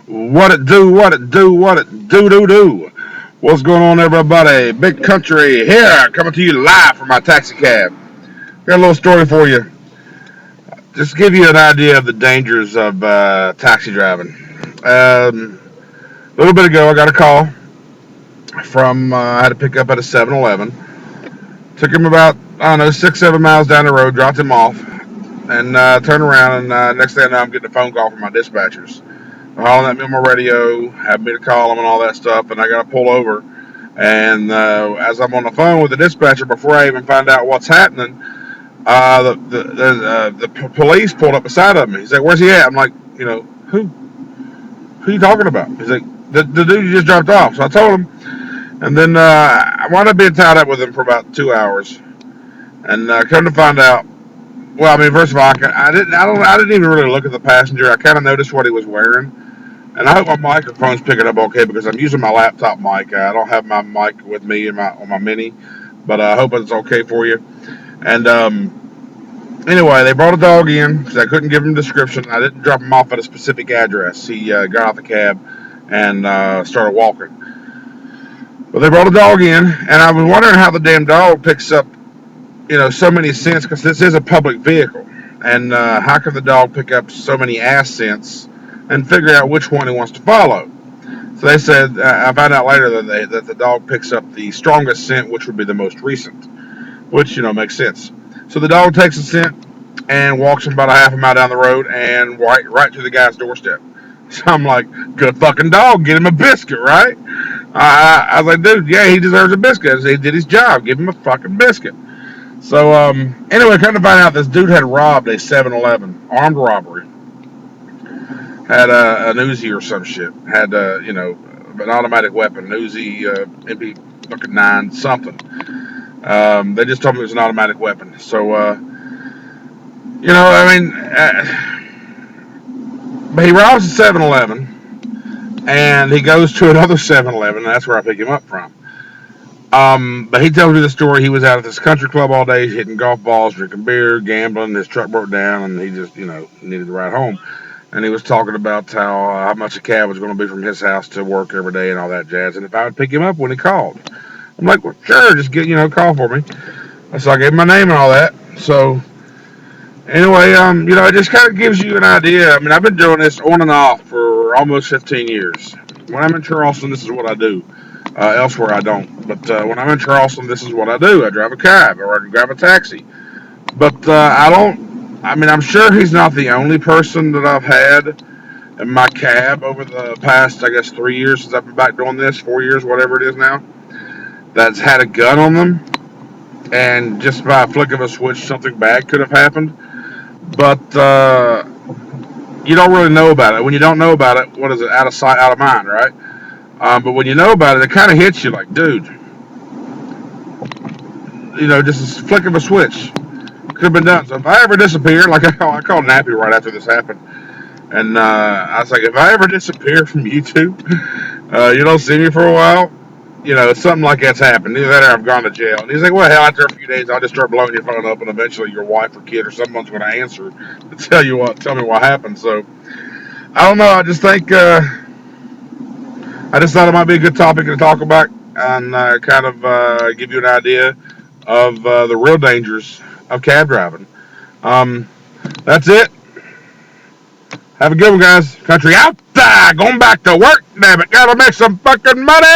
What it do, what it do, what it do. What's going on, everybody? Big country here, coming to you live from my taxi cab. Got a little story for you. Just to give you an idea of the dangers of taxi driving. A little bit ago, I got a call from, I had to pick up at a 7-Eleven. Took him about, I don't know, 6, 7 miles down the road, dropped him off, and turned around, and next thing I know, I'm getting a phone call from my dispatchers. They're hollering at me on my radio, having me to call them and all that stuff, and I got to pull over. And as I'm on the phone with the dispatcher, before I even find out what's happening, the police pulled up beside of me. He's like, "Where's he at?" I'm like, who? Who are you talking about? He's like, the dude you just dropped off. So I told him, and then I wound up being tied up with him for about 2 hours. And come to find out, well, I mean, first of all, I didn't even really look at the passenger. I kind of noticed what he was wearing. And I hope my microphone's picking up okay because I'm using my laptop mic. I don't have my mic with me on my mini, but I hope it's okay for you. And anyway, they brought a dog in because I couldn't give him a description. I didn't drop him off at a specific address. He got out the cab and started walking. But they brought a dog in, and I was wondering how the damn dog picks up, so many scents because this is a public vehicle. And how can the dog pick up so many ass scents and figure out which one he wants to follow? So they said, I found out later that the dog picks up the strongest scent, which would be the most recent, which, makes sense. So the dog takes a scent and walks him about a half a mile down the road and right to the guy's doorstep. So I'm like, good fucking dog, get him a biscuit, right? I was like, dude, yeah, he deserves a biscuit. He did his job, give him a fucking biscuit. So anyway, come to find out, this dude had robbed a 7-Eleven, armed robbery. Had an Uzi or some shit. Had an automatic weapon, an Uzi, MP fucking 9 something. They just told me it was an automatic weapon. So but he robs a 7-Eleven, and he goes to another 7-Eleven, and that's where I pick him up from. But he tells me the story. He was out at this country club all day, hitting golf balls, drinking beer, gambling. His truck broke down, and he just, needed to ride home. And he was talking about how much a cab was going to be from his house to work every day and all that jazz. And if I would pick him up when he called, I'm like, well, sure, just call for me. So I gave him my name and all that. So anyway, it just kind of gives you an idea. I mean, I've been doing this on and off for almost 15 years. When I'm in Charleston, this is what I do. Elsewhere, I don't. But when I'm in Charleston, this is what I do. I drive a cab or I drive a taxi. But I don't. I mean, I'm sure he's not the only person that I've had in my cab over the past, I guess, 3 years since I've been back doing this, 4 years, whatever it is now, that's had a gun on them. And just by a flick of a switch, something bad could have happened. But you don't really know about it. When you don't know about it, what is it? Out of sight, out of mind, right? But when you know about it, it kind of hits you like, dude, just a flick of a switch. Could have been done. So if I ever disappear, like I called Nappy right after this happened, and I was like, if I ever disappear from YouTube, you don't see me for a while, something like that's happened. Either that or I've gone to jail. And he's like, well, hell, after a few days, I'll just start blowing your phone up, and eventually your wife or kid or someone's going to answer to tell me what happened. So I don't know. I just think I just thought it might be a good topic to talk about and kind of give you an idea of the real dangers of cab driving. That's it. Have a good one, guys. Country out there. Going back to work. Damn it. Gotta make some fucking money.